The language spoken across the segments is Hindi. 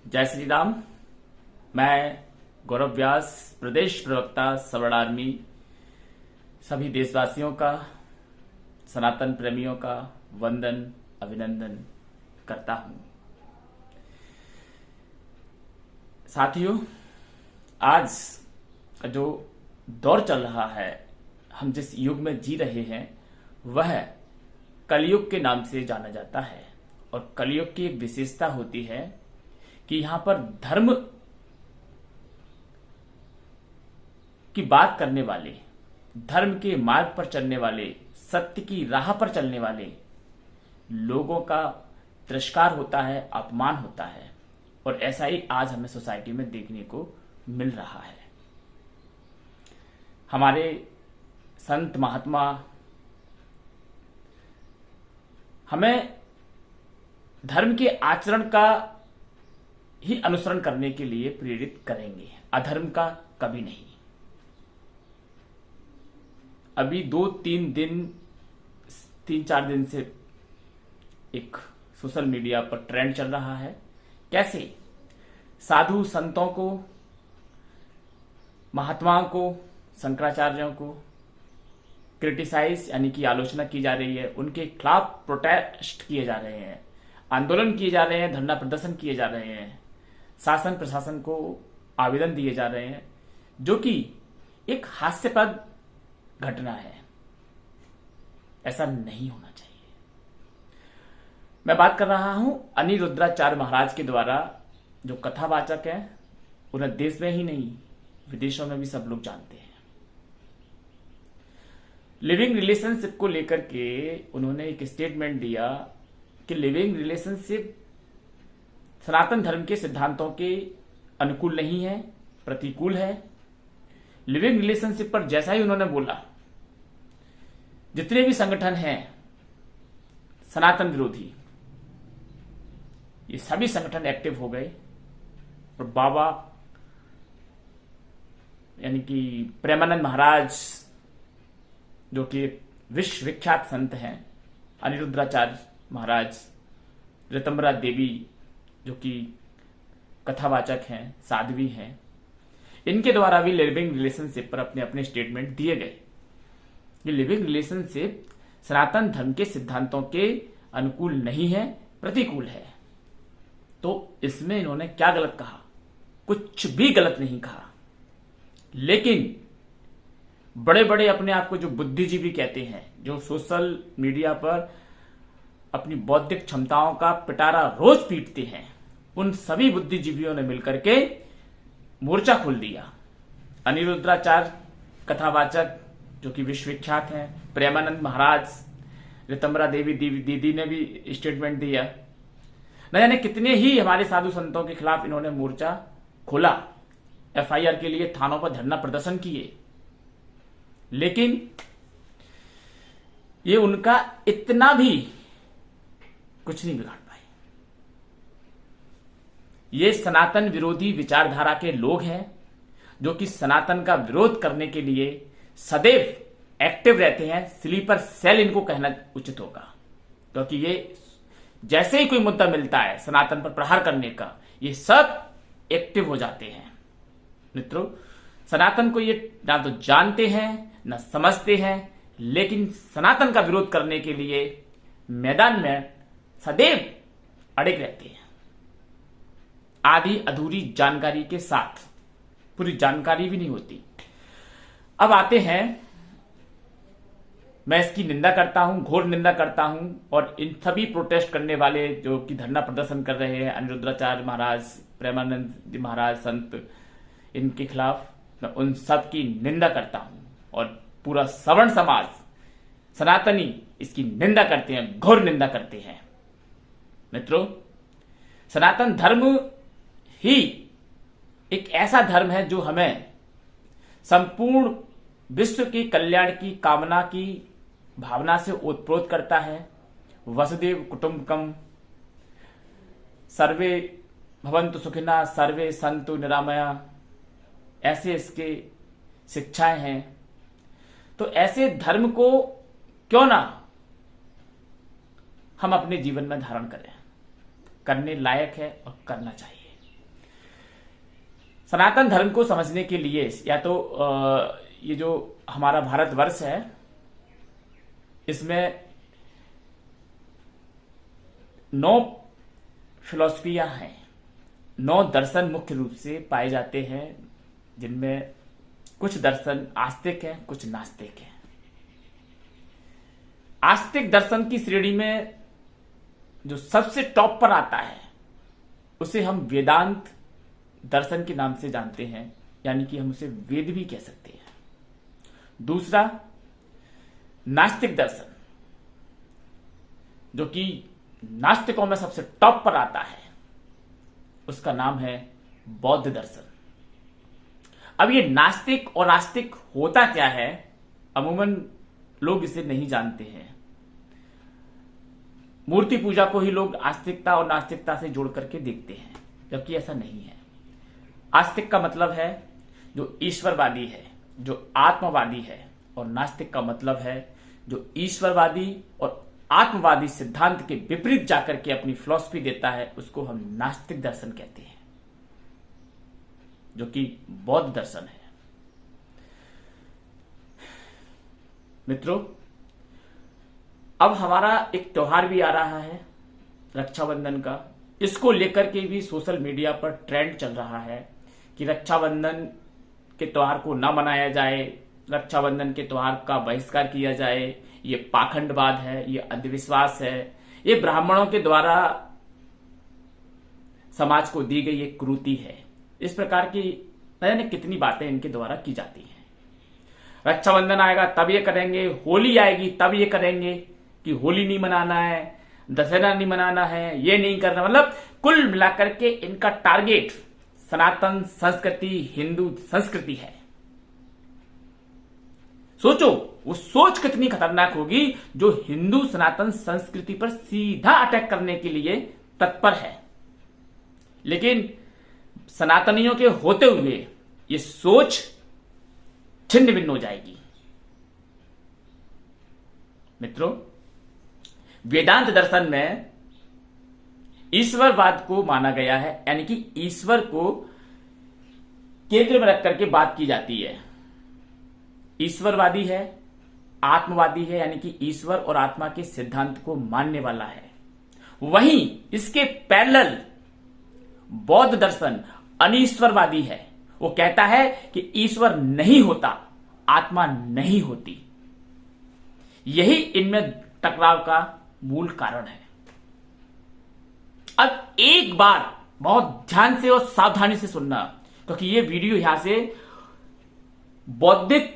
जय श्री राम। मैं गौरव व्यास, प्रदेश प्रवक्ता सवर्ण आर्मी, सभी देशवासियों का, सनातन प्रेमियों का वंदन अभिनंदन करता हूं। साथियों, आज का जो दौर चल रहा है, हम जिस युग में जी रहे हैं, वह कलयुग के नाम से जाना जाता है। और कलयुग की एक विशेषता होती है कि यहां पर धर्म की बात करने वाले, धर्म के मार्ग पर चलने वाले, सत्य की राह पर चलने वाले लोगों का तिरस्कार होता है, अपमान होता है। और ऐसा ही आज हमें सोसाइटी में देखने को मिल रहा है। हमारे संत महात्मा हमें धर्म के आचरण का ही अनुसरण करने के लिए प्रेरित करेंगे, अधर्म का कभी नहीं। अभी 3-4 दिन से एक सोशल मीडिया पर ट्रेंड चल रहा है, कैसे साधु संतों को, महात्माओं को, शंकराचार्यों को क्रिटिसाइज यानी कि आलोचना की जा रही है, उनके खिलाफ प्रोटेस्ट किए जा रहे हैं, आंदोलन किए जा रहे हैं, धरना प्रदर्शन किए जा रहे हैं, शासन प्रशासन को आवेदन दिए जा रहे हैं, जो कि एक हास्यास्पद घटना है। ऐसा नहीं होना चाहिए। मैं बात कर रहा हूं अनिरुद्धाचार्य महाराज के द्वारा, जो कथावाचक है, उन्हें देश में ही नहीं विदेशों में भी सब लोग जानते हैं। लिविंग रिलेशनशिप को लेकर के उन्होंने एक स्टेटमेंट दिया कि लिविंग रिलेशनशिप सनातन धर्म के सिद्धांतों के अनुकूल नहीं है, प्रतिकूल है। लिविंग रिलेशनशिप पर जैसा ही उन्होंने बोला, जितने भी संगठन हैं सनातन विरोधी, ये सभी संगठन एक्टिव हो गए। और बाबा यानी कि प्रेमानंद महाराज, जो कि विश्व विख्यात संत हैं, अनिरुद्धाचार्य महाराज, ऋतंबरा देवी जो कि कथावाचक हैं, साध्वी हैं, इनके द्वारा भी लिविंग रिलेशनशिप पर अपने अपने स्टेटमेंट दिए गए। ये लिविंग रिलेशनशिप सनातन धर्म के सिद्धांतों के अनुकूल नहीं है, प्रतिकूल है। तो इसमें इन्होंने क्या गलत कहा? कुछ भी गलत नहीं कहा। लेकिन बड़े बड़े अपने आप को जो बुद्धिजीवी कहते हैं, जो सोशल मीडिया पर अपनी बौद्धिक क्षमताओं का पिटारा रोज पीटते हैं, उन सभी बुद्धिजीवियों ने मिलकर के मोर्चा खोल दिया। अनिरुद्धाचार्य कथावाचक जो कि विश्वविख्यात हैं, प्रेमानंद महाराज, ऋतंबरा देवी दीदी ने भी स्टेटमेंट दिया। न जाने कितने ही हमारे साधु संतों के खिलाफ इन्होंने मोर्चा खोला, एफआईआर के लिए थानों पर धरना प्रदर्शन किए। लेकिन ये उनका इतना भी कुछ नहीं बिगाड़ पाए। ये सनातन विरोधी विचारधारा के लोग हैं, जो कि सनातन का विरोध करने के लिए सदैव एक्टिव रहते हैं। स्लीपर सेल इनको कहना उचित होगा, क्योंकि ये जैसे ही कोई मुद्दा मिलता है सनातन पर प्रहार करने का, ये सब एक्टिव हो जाते हैं। मित्रों, सनातन को ये ना तो जानते हैं ना समझते हैं, लेकिन सनातन का विरोध करने के लिए मैदान में सदैव अड़े रहते हैं, आधी अधूरी जानकारी के साथ। पूरी जानकारी भी नहीं होती। अब आते हैं, मैं इसकी निंदा करता हूं, घोर निंदा करता हूं। और इन सभी प्रोटेस्ट करने वाले जो कि धरना प्रदर्शन कर रहे हैं, अनिरुद्धाचार्य महाराज, प्रेमानंद महाराज, संत, इनके खिलाफ मैं उन सब की निंदा करता हूं। और पूरा सवर्ण समाज, सनातनी इसकी निंदा करते हैं, घोर निंदा करते हैं। मित्रों, सनातन धर्म ही एक ऐसा धर्म है जो हमें संपूर्ण विश्व के कल्याण की कामना की भावना से ओतप्रोत करता है। वसुदेव कुटुंबकम, सर्वे भवन्तु सुखिनः, सर्वे सन्तु निरामया, ऐसे इसके शिक्षाएं हैं। तो ऐसे धर्म को क्यों ना हम अपने जीवन में धारण करें, करने लायक है और करना चाहिए। सनातन धर्म को समझने के लिए या तो ये जो हमारा भारतवर्ष है इसमें 9 फिलॉसफियां हैं, 9 दर्शन मुख्य रूप से पाए जाते हैं, जिनमें कुछ दर्शन आस्तिक हैं, कुछ नास्तिक हैं। आस्तिक दर्शन की श्रेणी में जो सबसे टॉप पर आता है उसे हम वेदांत दर्शन के नाम से जानते हैं, यानी कि हम उसे वेद भी कह सकते हैं। दूसरा नास्तिक दर्शन, जो कि नास्तिकों में सबसे टॉप पर आता है, उसका नाम है बौद्ध दर्शन। अब ये नास्तिक और आस्तिक होता क्या है, अमूमन लोग इसे नहीं जानते हैं। मूर्ति पूजा को ही लोग आस्तिकता और नास्तिकता से जोड़ करके देखते हैं, जबकि ऐसा नहीं है। आस्तिक का मतलब है जो ईश्वरवादी है, जो आत्मवादी है, और नास्तिक का मतलब है जो ईश्वरवादी और आत्मवादी सिद्धांत के विपरीत जाकर के अपनी फिलॉसफी देता है, उसको हम नास्तिक दर्शन कहते हैं, जो कि बौद्ध दर्शन है। मित्रों, अब हमारा एक त्योहार भी आ रहा है, रक्षाबंधन का। इसको लेकर के भी सोशल मीडिया पर ट्रेंड चल रहा है कि रक्षाबंधन के त्योहार को न मनाया जाए, रक्षाबंधन के त्योहार का बहिष्कार किया जाए, ये पाखंडवाद है, ये अंधविश्वास है, ये ब्राह्मणों के द्वारा समाज को दी गई एक कुरीति है। इस प्रकार की न जाने कितनी बातें इनके द्वारा की जाती हैं। रक्षाबंधन आएगा तब ये करेंगे, होली आएगी तब ये करेंगे कि होली नहीं मनाना है, दशहरा नहीं मनाना है, ये नहीं करना। मतलब कुल मिलाकर के इनका टारगेट सनातन संस्कृति, हिंदू संस्कृति है। सोचो वो सोच कितनी खतरनाक होगी जो हिंदू सनातन संस्कृति पर सीधा अटैक करने के लिए तत्पर है। लेकिन सनातनियों के होते हुए ये सोच छिन्न भिन्न हो जाएगी। मित्रों, वेदांत दर्शन में ईश्वरवाद को माना गया है, यानी कि ईश्वर को केंद्र में रख करके बात की जाती है। ईश्वरवादी है, आत्मवादी है, यानी कि ईश्वर और आत्मा के सिद्धांत को मानने वाला है। वहीं इसके पैरेलल बौद्ध दर्शन अनीश्वरवादी है। वो कहता है कि ईश्वर नहीं होता, आत्मा नहीं होती। यही इनमें टकराव का मूल कारण है। अब एक बार बहुत ध्यान से और सावधानी से सुनना, क्योंकि ये वीडियो यहां से बौद्धिक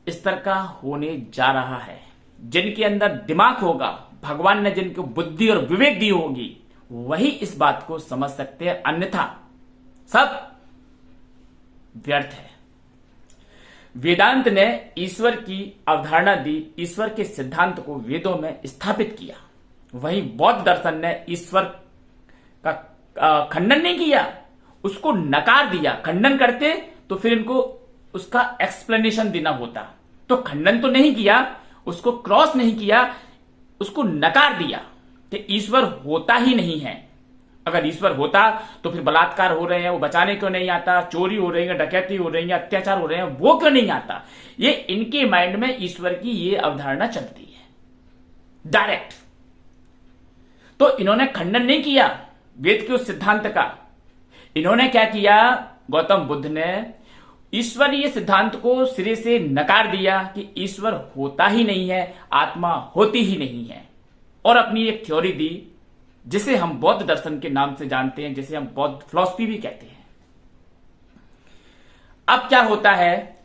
स्तर का होने जा रहा है। जिनके अंदर दिमाग होगा, भगवान ने जिनको बुद्धि और विवेक दी होगी, वही इस बात को समझ सकते हैं, अन्यथा सब व्यर्थ है। वेदांत ने ईश्वर की अवधारणा दी, ईश्वर के सिद्धांत को वेदों में स्थापित किया। वहीं बौद्ध दर्शन ने ईश्वर का खंडन नहीं किया, उसको नकार दिया। खंडन करते तो फिर इनको उसका एक्सप्लेनेशन देना होता। तो खंडन तो नहीं किया, उसको क्रॉस नहीं किया, उसको नकार दिया कि ईश्वर होता ही नहीं है। अगर ईश्वर होता तो फिर बलात्कार हो रहे हैं, वो बचाने क्यों नहीं आता, चोरी हो रही है, डकैती हो रही है, अत्याचार हो रहे हैं, वो क्यों नहीं आता। ये इनके माइंड में ईश्वर की ये अवधारणा चलती है डायरेक्ट। तो इन्होंने खंडन नहीं किया वेद के उस सिद्धांत का। इन्होंने क्या किया, गौतम बुद्ध ने ईश्वरीय सिद्धांत को सिरे से नकार दिया कि ईश्वर होता ही नहीं है, आत्मा होती ही नहीं है, और अपनी एक थ्योरी दी जिसे हम बौद्ध दर्शन के नाम से जानते हैं, जिसे हम बौद्ध फिलॉसफी भी कहते हैं। अब क्या होता है,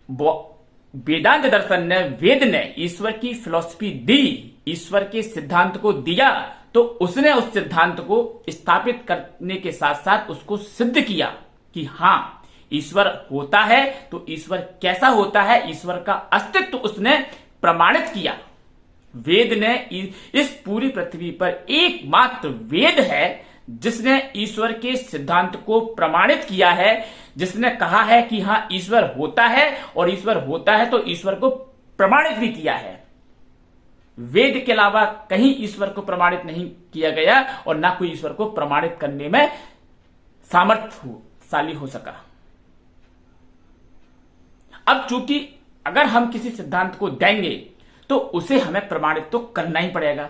वेदांत दर्शन ने, वेद ने ईश्वर की फिलॉसफी दी, ईश्वर के सिद्धांत को दिया, तो उसने उस सिद्धांत को स्थापित करने के साथ साथ उसको सिद्ध किया कि हां ईश्वर होता है। तो ईश्वर कैसा होता है, ईश्वर का अस्तित्व उसने प्रमाणित किया। वेद ने, इस पूरी पृथ्वी पर एकमात्र वेद है जिसने ईश्वर के सिद्धांत को प्रमाणित किया है, जिसने कहा है कि हां ईश्वर होता है, और ईश्वर होता है तो ईश्वर को प्रमाणित भी किया है। वेद के अलावा कहीं ईश्वर को प्रमाणित नहीं किया गया, और ना कोई ईश्वर को प्रमाणित करने में सामर्थ्यशाली हो सका। अब चूंकि अगर हम किसी सिद्धांत को देंगे तो उसे हमें प्रमाणित तो करना ही पड़ेगा।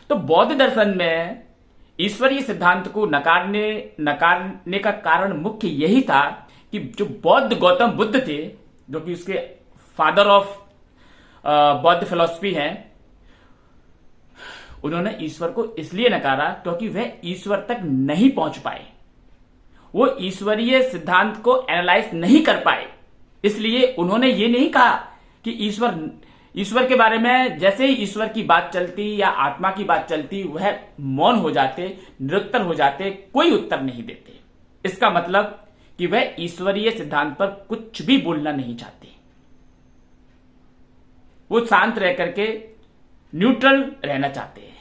तो बौद्ध दर्शन में ईश्वरीय सिद्धांत को नकारने का कारण मुख्य यही था कि जो बौद्ध गौतम बुद्ध थे, जो कि उसके फादर ऑफ बौद्ध फिलॉसफी हैं, उन्होंने ईश्वर को इसलिए नकारा क्योंकि वह ईश्वर तक नहीं पहुंच पाए, वो ईश्वरीय सिद्धांत को एनालाइज नहीं कर पाए। इसलिए उन्होंने ये नहीं कहा कि ईश्वर के बारे में जैसे ही ईश्वर की बात चलती या आत्मा की बात चलती वह मौन हो जाते, निरुत्तर हो जाते, कोई उत्तर नहीं देते। इसका मतलब कि वह ईश्वरीय सिद्धांत पर कुछ भी बोलना नहीं चाहते, वो शांत रह करके न्यूट्रल रहना चाहते हैं।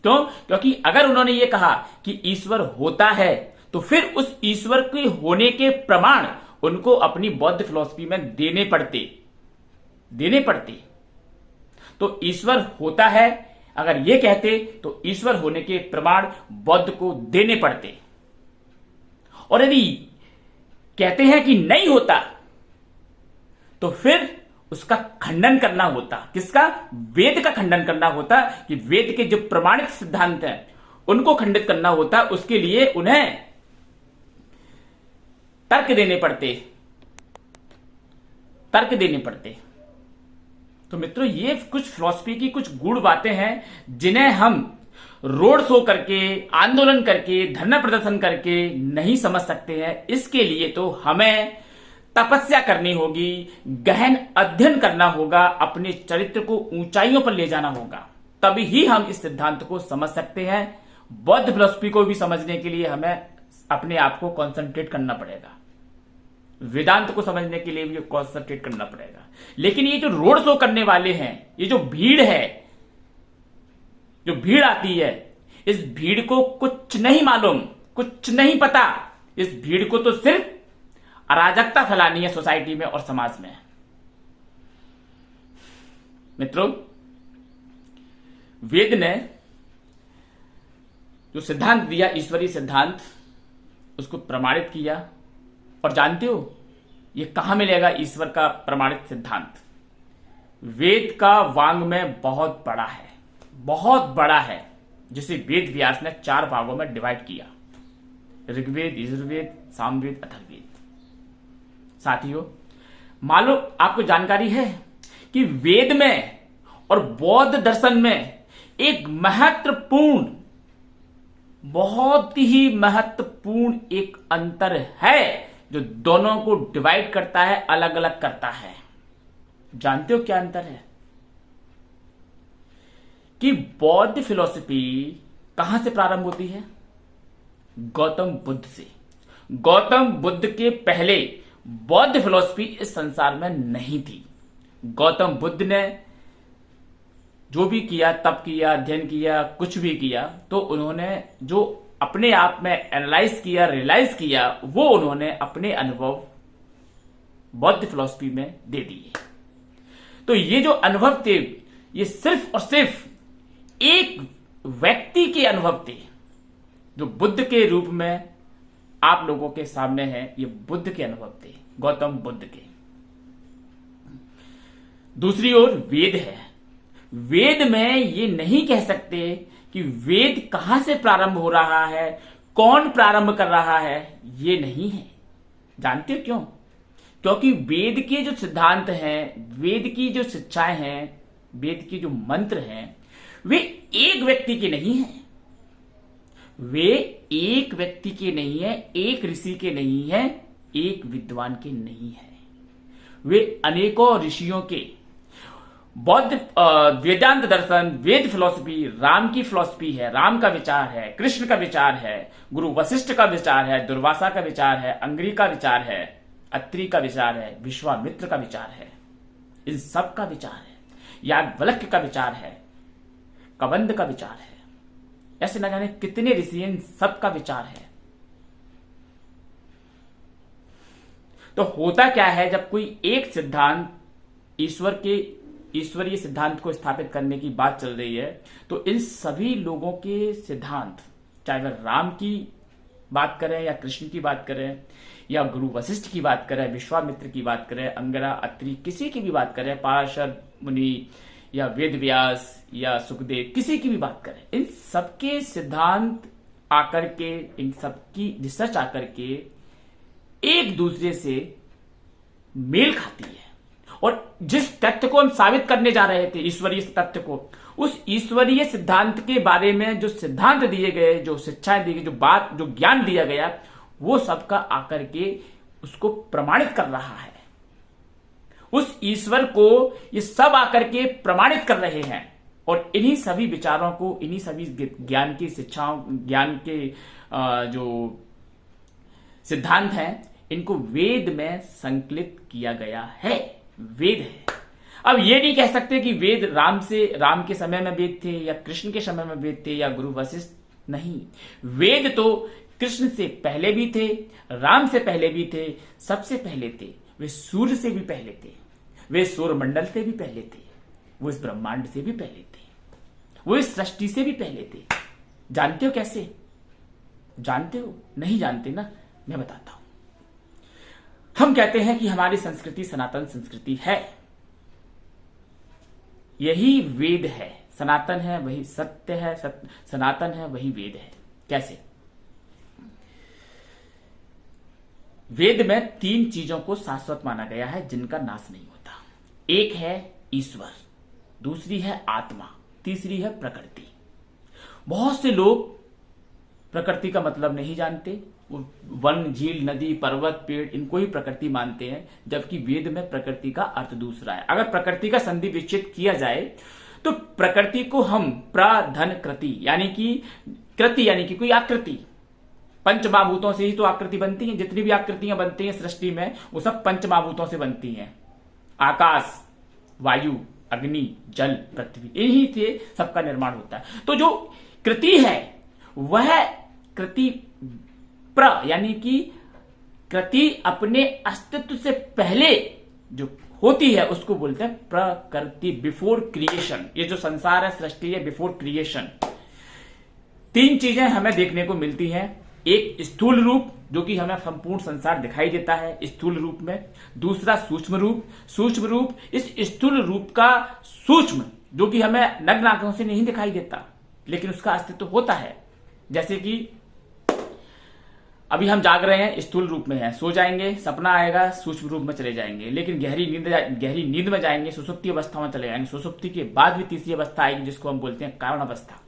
क्यों? क्योंकि अगर उन्होंने ये कहा कि ईश्वर होता है तो फिर उस ईश्वर के होने के प्रमाण उनको अपनी बौद्ध फिलॉसफी में देने पड़ते। तो ईश्वर होता है अगर ये कहते तो ईश्वर होने के प्रमाण बौद्ध को देने पड़ते, और यदि कहते हैं कि नहीं होता तो फिर उसका खंडन करना होता। किसका? वेद का खंडन करना होता, कि वेद के जो प्रमाणित सिद्धांत हैं उनको खंडित करना होता। उसके लिए उन्हें तर्क देने पड़ते। तो मित्रों, ये कुछ फिलॉसफी की कुछ गूढ़ बातें हैं जिन्हें हम रोड शो करके, आंदोलन करके, धरना प्रदर्शन करके नहीं समझ सकते हैं। इसके लिए तो हमें तपस्या करनी होगी, गहन अध्ययन करना होगा, अपने चरित्र को ऊंचाइयों पर ले जाना होगा, तभी ही हम इस सिद्धांत को समझ सकते हैं। बौद्ध फिलॉसफी को भी समझने के लिए हमें अपने आप को कॉन्सेंट्रेट करना पड़ेगा, वेदांत को समझने के लिए भी कॉन्सेंट्रेट करना पड़ेगा। लेकिन ये जो रोड शो करने वाले हैं, ये जो भीड़ है, जो भीड़ आती है, इस भीड़ को कुछ नहीं मालूम, कुछ नहीं पता। इस भीड़ को तो सिर्फ अराजकता फैलानी है सोसाइटी में और समाज में। मित्रों, वेद ने जो सिद्धांत दिया, ईश्वरीय सिद्धांत, उसको प्रमाणित किया। और जानते हो ये कहां मिलेगा ईश्वर का प्रमाणित सिद्धांत? वेद का वांग्मय बहुत बड़ा है, जिसे वेद व्यास ने 4 भागों में डिवाइड किया: ऋग्वेद, यजुर्वेद, सामवेद, अथर्ववेद। साथियों, मालूम आपको जानकारी है कि वेद में और बौद्ध दर्शन में एक महत्वपूर्ण, बहुत ही महत्वपूर्ण एक अंतर है जो दोनों को डिवाइड करता है, अलग अलग करता है। जानते हो क्या अंतर है? कि बौद्ध फिलॉसफी कहां से प्रारंभ होती है? गौतम बुद्ध से। गौतम बुद्ध के पहले बौद्ध फिलॉसफी इस संसार में नहीं थी। गौतम बुद्ध ने जो भी किया, तप किया, अध्ययन किया, कुछ भी किया, तो उन्होंने जो अपने आप में एनालाइज किया, रियलाइज किया, वो उन्होंने अपने अनुभव बौद्ध फिलॉसफी में दे दिए। तो ये जो अनुभव थे, ये सिर्फ और सिर्फ एक व्यक्ति के अनुभव थे, जो बुद्ध के रूप में आप लोगों के सामने हैं। ये बुद्ध के अनुभव थे, गौतम बुद्ध के। दूसरी ओर वेद है। वेद में ये नहीं कह सकते कि वेद कहां से प्रारंभ हो रहा है, कौन प्रारंभ कर रहा है, ये नहीं है। जानते हो क्यों? क्योंकि वेद के जो सिद्धांत हैं, वेद की जो शिक्षाएं हैं, वेद के जो मंत्र हैं, वे एक व्यक्ति के नहीं हैं। वे एक व्यक्ति के नहीं है, एक ऋषि के नहीं है, एक विद्वान के नहीं है। वे अनेकों ऋषियों के, बौद्ध वेदांत दर्शन, वेद फिलॉसफी, राम की फिलॉसफी है, राम का विचार है, कृष्ण का विचार है, गुरु वशिष्ठ का विचार है, दुर्वासा का विचार है, अंगरी का विचार है, अत्रि का विचार है, विश्वामित्र का विचार है, इन सब का विचार है, याज्ञवल्क्य का विचार है, कबंध का विचार है, ऐसे न जाने कितने ऋषि, इन सब का विचार है। तो होता क्या है, जब कोई एक सिद्धांत, ईश्वरीय सिद्धांत को स्थापित करने की बात चल रही है, तो इन सभी लोगों के सिद्धांत, चाहे वह राम की बात करें या कृष्ण की बात करें या गुरु वशिष्ठ की बात करें, विश्वामित्र की बात करें, अंगरा, अत्रि, किसी की भी बात करें, पाराशर मुनि या वेद व्यास या सुखदेव, किसी की भी बात करें, इन सबके सिद्धांत आकर के, इन सबकी रिसर्च आकर के एक दूसरे से मेल खाती है। और जिस तथ्य को हम साबित करने जा रहे थे, ईश्वरीय तथ्य को, उस ईश्वरीय सिद्धांत के बारे में जो सिद्धांत दिए गए, जो शिक्षाएं दी गई, जो बात, जो ज्ञान दिया गया, वो सबका आकर के उसको प्रमाणित कर रहा है। उस ईश्वर को ये सब आकर के प्रमाणित कर रहे हैं। और इन्हीं सभी विचारों को, इन्हीं सभी ज्ञान की शिक्षाओं, ज्ञान के जो सिद्धांत हैं, इनको वेद में संकलित किया गया है। वेद है। अब ये नहीं कह सकते कि वेद राम के समय में वेद थे या कृष्ण के समय में वेद थे या गुरु वशिष्ठ। नहीं, वेद तो कृष्ण से पहले भी थे, राम से पहले भी थे, सबसे पहले थे। वे सूर्य से भी पहले थे, वे सौरमंडल से भी पहले थे, वो इस ब्रह्मांड से भी पहले थे, वो इस सृष्टि से भी पहले थे। जानते हो कैसे? जानते हो? नहीं जानते ना, मैं बताता हूं। हम कहते हैं कि हमारी संस्कृति सनातन संस्कृति है, यही वेद है। सनातन है वही सत्य है, सनातन है वही वेद है। कैसे? वेद में 3 चीजों को शाश्वत माना गया है जिनका नाश नहीं होता। एक है ईश्वर, दूसरी है आत्मा, तीसरी है प्रकृति। बहुत से लोग प्रकृति का मतलब नहीं जानते, वो वन, झील, नदी, पर्वत, पेड़, इनको ही प्रकृति मानते हैं, जबकि वेद में प्रकृति का अर्थ दूसरा है। अगर प्रकृति का संधि विच्छेद किया जाए तो प्रकृति को हम प्रधन कृति यानी कि कृति यानी कि कोई आकृति, पंचमहाभूतों से ही तो आकृति बनती है। जितनी भी आकृतियां बनती हैं सृष्टि में वो सब पंचमहाभूतों से बनती हैं। आकाश, वायु, अग्नि, जल, पृथ्वी, इन्हीं से सबका निर्माण होता है। तो जो कृति है वह कृति यानी कि कृति अपने अस्तित्व से पहले जो होती है उसको बोलते हैं प्रकृति, बिफोर क्रिएशन। ये जो संसार है, सृष्टि है, बिफोर क्रिएशन। 3 चीजें हमें देखने को मिलती हैं। एक स्थूल रूप जो कि हमें संपूर्ण संसार दिखाई देता है स्थूल रूप में। दूसरा सूक्ष्म रूप, सूक्ष्म रूप, इस स्थूल रूप का सूक्ष्म जो कि हमें नग्न आंखों से नहीं दिखाई देता लेकिन उसका अस्तित्व होता है। जैसे कि अभी हम जाग रहे हैं, स्थूल रूप में है, सो जाएंगे, सपना आएगा, सूक्ष्म रूप में चले जाएंगे, लेकिन गहरी नींद में जाएंगे, सुसुप्ति अवस्था में चले जाएंगे। सुसुप्ति के बाद भी तीसरी अवस्था आएगी जिसको हम बोलते हैं कारण अवस्था।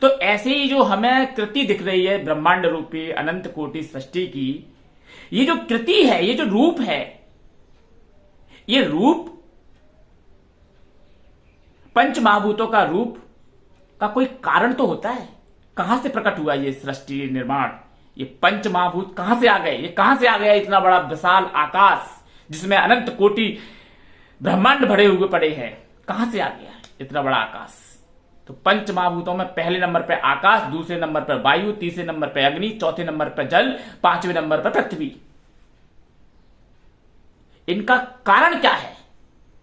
तो ऐसे ही जो हमें कृति दिख रही है ब्रह्मांड रूपी अनंत कोटि सृष्टि की, ये जो कृति है, ये जो रूप है, ये रूप पंच महाभूतों का रूप का कोई कारण तो होता है। कहां से प्रकट हुआ ये सृष्टि निर्माण? ये पंच महाभूत कहां से आ गए? ये कहां से आ गया इतना बड़ा विशाल आकाश जिसमें अनंत कोटि ब्रह्मांड भरे हुए पड़े हैं? कहां से आ गया इतना बड़ा आकाश? तो पंच महाभूतों में पहले नंबर पर आकाश, दूसरे नंबर पर वायु, तीसरे नंबर पर अग्नि, चौथे नंबर पर जल, 5वें नंबर पर पृथ्वी। इनका कारण क्या है?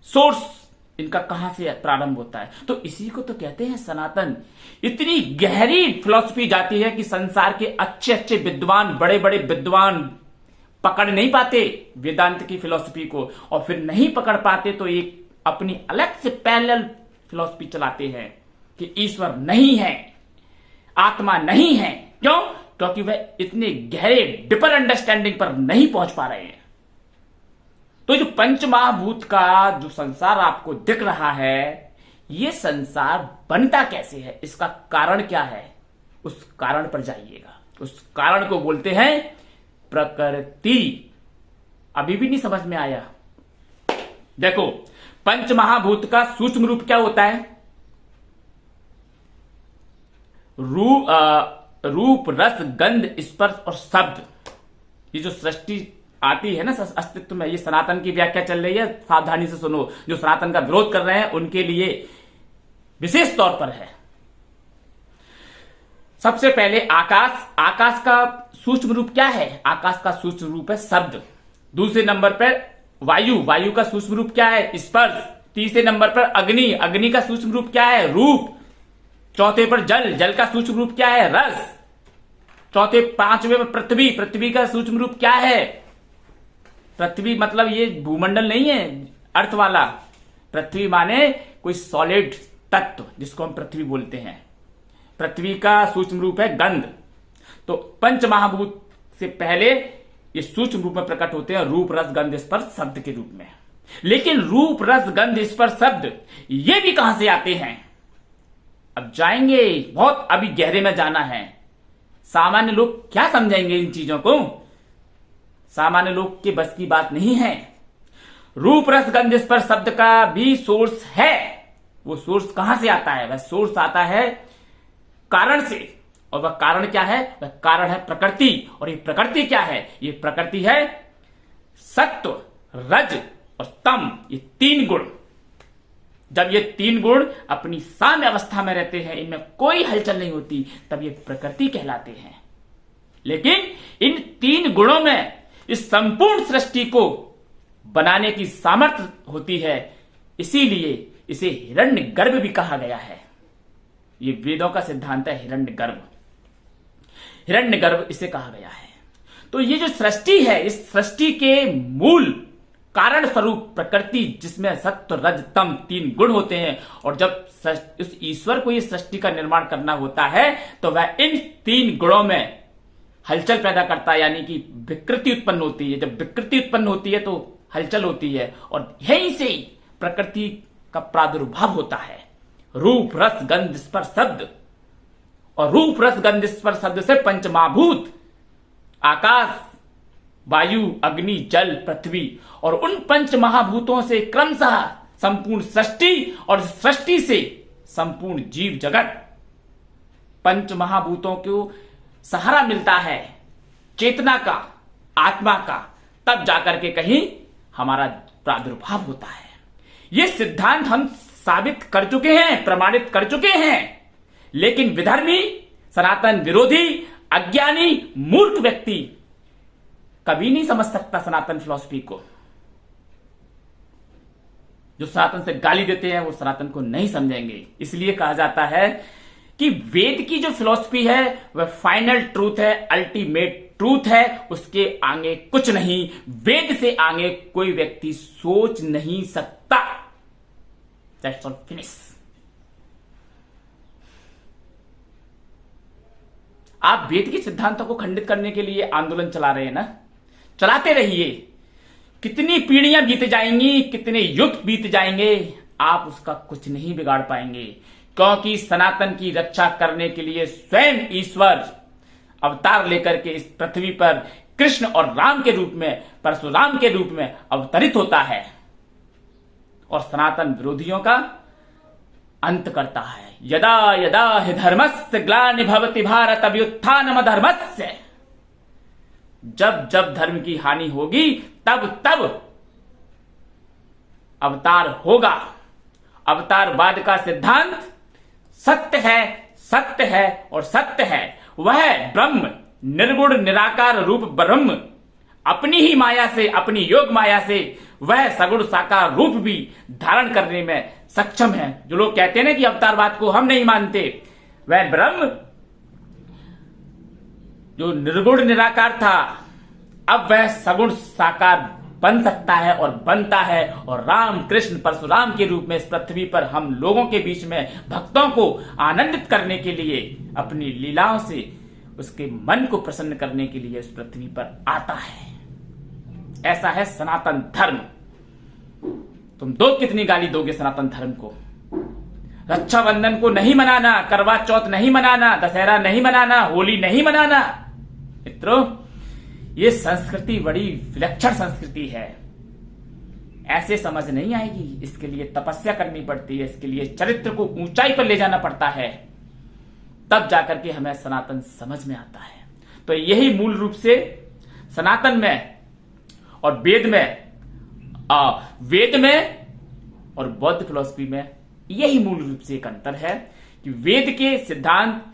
सोर्स इनका कहां से प्रारंभ होता है? तो इसी को तो कहते हैं सनातन। इतनी गहरी फिलॉसफी जाती है कि संसार के अच्छे अच्छे विद्वान, बड़े बड़े विद्वान पकड़ नहीं पाते वेदांत की फिलॉसफी को, और फिर नहीं पकड़ पाते तो एक अपनी अलग से पैरेलल फिलॉसफी चलाते हैं कि ईश्वर नहीं है, आत्मा नहीं है। क्यों? क्योंकि वह इतने गहरे डीपर अंडरस्टैंडिंग पर नहीं पहुंच पा रहे हैं। तो जो पंचमहाभूत का जो संसार आपको दिख रहा है, ये संसार बनता कैसे है, इसका कारण क्या है, उस कारण पर जाइएगा। उस कारण को बोलते हैं प्रकृति। अभी भी नहीं समझ में आया? देखो, पंचमहाभूत का सूक्ष्म रूप क्या होता है? रूप, रस, गंध, स्पर्श और शब्द। ये जो सृष्टि आती है ना अस्तित्व में, ये सनातन की व्याख्या चल रही है, सावधानी से सुनो। जो सनातन का विरोध कर रहे हैं उनके लिए विशेष तौर पर है। सबसे पहले आकाश। आकाश का सूक्ष्म रूप क्या है? आकाश का सूक्ष्म रूप है शब्द। दूसरे नंबर पर वायु। वायु का सूक्ष्म रूप क्या है? स्पर्श। तीसरे नंबर पर अग्नि। अग्नि का सूक्ष्म रूप क्या है? रूप। चौथे पर जल। जल का सूक्ष्म रूप क्या है? रस। चौथे पांचवें में पृथ्वी। पृथ्वी का सूक्ष्म रूप क्या है? पृथ्वी मतलब ये भूमंडल नहीं है अर्थ वाला। पृथ्वी माने कोई सॉलिड तत्व जिसको हम पृथ्वी बोलते हैं। पृथ्वी का सूक्ष्म रूप है गंध। तो पंच महाभूत से पहले ये सूक्ष्म रूप में प्रकट होते हैं रूप रस गंध स्पर्श शब्द के रूप में। लेकिन रूप रस गंध स्पर्श शब्द ये भी कहां से आते हैं? अब जाएंगे, बहुत अभी गहरे में जाना है। सामान्य लोग क्या समझेंगे इन चीजों को? सामान्य लोग के बस की बात नहीं है। रूप रस गंध स्पर्श शब्द का भी सोर्स है। वो सोर्स कहां से आता है? वह सोर्स आता है कारण से। और वह कारण क्या है? वह कारण है प्रकृति। और ये प्रकृति क्या है? ये प्रकृति है सत्व, रज और तम, ये तीन गुण। जब ये तीन गुण अपनी साम्य अवस्था में रहते हैं, इनमें कोई हलचल नहीं होती, तब ये प्रकृति कहलाते हैं। लेकिन इन तीन गुणों में इस संपूर्ण सृष्टि को बनाने की सामर्थ्य होती है। इसीलिए इसे हिरण्यगर्भ भी कहा गया है। ये वेदों का सिद्धांत है हिरण्यगर्भ। हिरण्यगर्भ इसे कहा गया है। तो ये जो सृष्टि है, इस सृष्टि के मूल कारण स्वरूप प्रकृति, जिसमें सत्व रज तम तीन गुण होते हैं। और जब उस ईश्वर को ये सृष्टि का निर्माण करना होता है तो वह इन तीन गुणों में हलचल पैदा करता है, यानी कि विकृति उत्पन्न होती है। जब विकृति उत्पन्न होती है तो हलचल होती है, और यहीं से प्रकृति का प्रादुर्भाव होता है। रूप रस गंध स्पर्श शब्द, और रूप रस गंध स्पर्श शब्द से पंचमहाभूत आकाश, वायु, अग्नि, जल, पृथ्वी, और उन पंच महाभूतों से क्रमशः संपूर्ण सृष्टि, और सृष्टि से संपूर्ण जीव जगत। पंच महाभूतों को सहारा मिलता है चेतना का, आत्मा का, तब जाकर के कहीं हमारा प्रादुर्भाव होता है। यह सिद्धांत हम साबित कर चुके हैं, प्रमाणित कर चुके हैं। लेकिन विधर्मी, सनातन विरोधी, अज्ञानी, मूर्ख व्यक्ति कभी नहीं समझ सकता सनातन फिलॉसफी को। जो सनातन से गाली देते हैं वो सनातन को नहीं समझेंगे। इसलिए कहा जाता है कि वेद की जो फिलॉसफी है वह फाइनल ट्रूथ है, अल्टीमेट ट्रूथ है, उसके आगे कुछ नहीं। वेद से आगे कोई व्यक्ति सोच नहीं सकता। That's all, finish. आप वेद के सिद्धांतों को खंडित करने के लिए आंदोलन चला रहे हैं ना, चलाते रहिए। कितनी पीढ़ियां बीत जाएंगी, कितने युग बीत जाएंगे, आप उसका कुछ नहीं बिगाड़ पाएंगे। क्योंकि सनातन की रक्षा करने के लिए स्वयं ईश्वर अवतार लेकर के इस पृथ्वी पर कृष्ण और राम के रूप में, परशुराम के रूप में अवतरित होता है, और सनातन विरोधियों का अंत करता है। यदा यदा हि धर्मस्य ग्लानिर्भवति भारत अभ्युत्थानम अधर्मस्य। जब जब धर्म की हानि होगी तब तब अवतार होगा। अवतारवाद का सिद्धांत सत्य है, सत्य है और सत्य है। वह ब्रह्म, निर्गुण निराकार रूप ब्रह्म अपनी ही माया से, अपनी योग माया से वह सगुण साकार रूप भी धारण करने में सक्षम है। जो लोग कहते हैं ना कि अवतारवाद को हम नहीं मानते, वह ब्रह्म जो निर्गुण निराकार था अब वह सगुण साकार बन सकता है और बनता है, और राम कृष्ण परशुराम के रूप में इस पृथ्वी पर हम लोगों के बीच में भक्तों को आनंदित करने के लिए, अपनी लीलाओं से उसके मन को प्रसन्न करने के लिए इस पृथ्वी पर आता है। ऐसा है सनातन धर्म। तुम दो कितनी गाली दोगे सनातन धर्म को? रक्षाबंधन को नहीं मनाना, करवा चौथ नहीं मनाना, दशहरा नहीं मनाना, होली नहीं मनाना। मित्रों, ये संस्कृति बड़ी विलक्षण संस्कृति है। ऐसे समझ नहीं आएगी। इसके लिए तपस्या करनी पड़ती है, इसके लिए चरित्र को ऊंचाई पर ले जाना पड़ता है, तब जाकर के हमें सनातन समझ में आता है। तो यही मूल रूप से सनातन में और वेद में और बौद्ध फिलॉसफी में यही मूल रूप से एक अंतर है कि वेद के सिद्धांत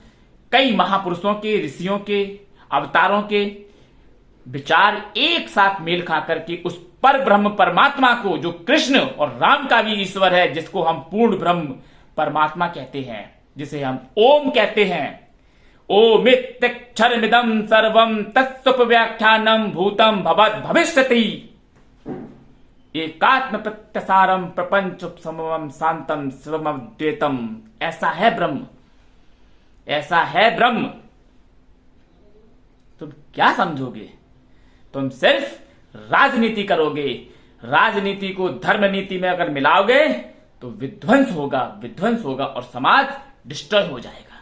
कई महापुरुषों के, ऋषियों के, अवतारों के विचार एक साथ मेल खाकर के उस पर ब्रह्म परमात्मा को, जो कृष्ण और राम का भी ईश्वर है, जिसको हम पूर्ण ब्रह्म परमात्मा कहते हैं, जिसे हम ओम कहते हैं। ओमित्यक्षरमिदं सर्वं तत्स्वव्याख्यानं भूतं भवद् भविष्यति। एकात्म प्रत्यसारम प्रपंचोपशमम शांतम शिवमद्वैतम। ऐसा है ब्रह्म, ऐसा है ब्रह्म। तुम क्या समझोगे? तुम सिर्फ राजनीति करोगे। राजनीति को धर्म नीति में अगर मिलाओगे तो विध्वंस होगा, विध्वंस होगा और समाज डिस्ट्रॉय हो जाएगा।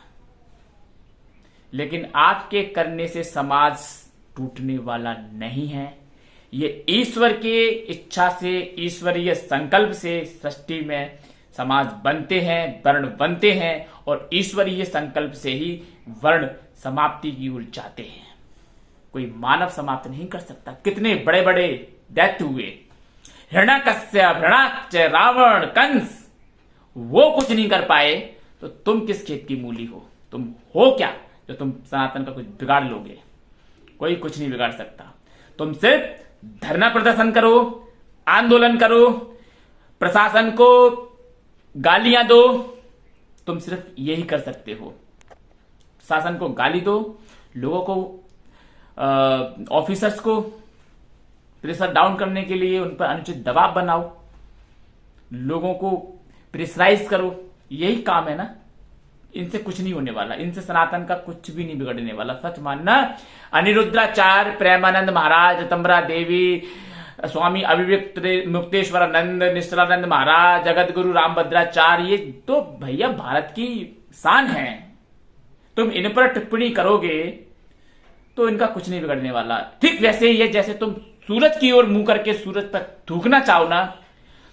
लेकिन आपके करने से समाज टूटने वाला नहीं है। ये ईश्वर के इच्छा से, ईश्वरीय संकल्प से सृष्टि में समाज बनते हैं, वर्ण बनते हैं और ईश्वरीय संकल्प से ही वर्ण समाप्ति की ओर जाते हैं। कोई मानव समाप्त नहीं कर सकता। कितने बड़े बड़े दैत्य हुए, हिरण्यकश्यप, हिरण्याक्ष, रावण, कंस, वो कुछ नहीं कर पाए तो तुम किस खेत की मूली हो? तुम हो क्या जो तुम सनातन का कुछ बिगाड़ लोगे? कोई कुछ नहीं बिगाड़ सकता। तुम सिर्फ धरना प्रदर्शन करो, आंदोलन करो, प्रशासन को गालियां दो। तुम सिर्फ यही कर सकते हो। शासन को गाली दो, लोगों को, ऑफिसर्स को प्रेशर डाउन करने के लिए उन पर अनुचित दबाव बनाओ, लोगों को प्रेशराइज करो। यही काम है ना। इनसे कुछ नहीं होने वाला, इनसे सनातन का कुछ भी नहीं बिगड़ने वाला। सच मानना। अनिरुद्धाचार्य, प्रेमानंद महाराज, ऋतंभरा देवी, स्वामी अभिव्यक्त मुक्तेश्वरानंद, निश्चलानंद महाराज, जगत गुरु रामभद्राचार्य, ये तो भैया भारत की शान है। तुम इन पर टिप्पणी करोगे तो इनका कुछ नहीं बिगड़ने वाला। ठीक वैसे ही है जैसे तुम सूरज की ओर मुंह करके सूरज पर थूकना चाहो ना,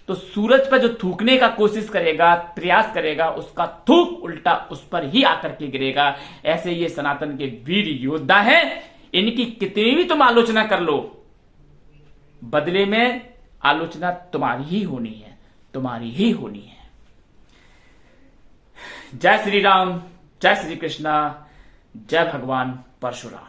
तो सूरज पर जो थूकने का कोशिश करेगा, प्रयास करेगा, उसका थूक उल्टा उस पर ही आकर के गिरेगा। ऐसे ये सनातन के वीर योद्धा हैं। इनकी कितनी भी तुम आलोचना कर लो, बदले में आलोचना तुम्हारी ही होनी है, तुम्हारी ही होनी है। जय श्री राम, जय श्री कृष्णा, जय भगवान परशुराम।